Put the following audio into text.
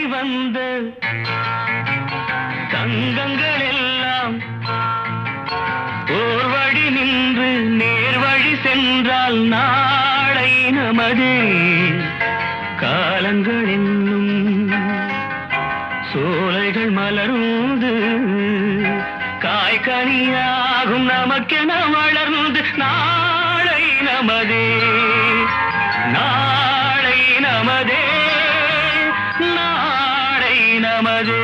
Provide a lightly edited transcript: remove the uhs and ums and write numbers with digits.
வந்த தங்கங்கள் எல்லாம் ஓர் வழி நின்று நேர் வழி சென்றால் நாளை நமது காலங்கள் என்னும் சோலைகள் மலர்ந்து காய்கனியாகும் நமக்கென வளர்ந்து நாளை நமதே நாளை நமதே நாளை நமதே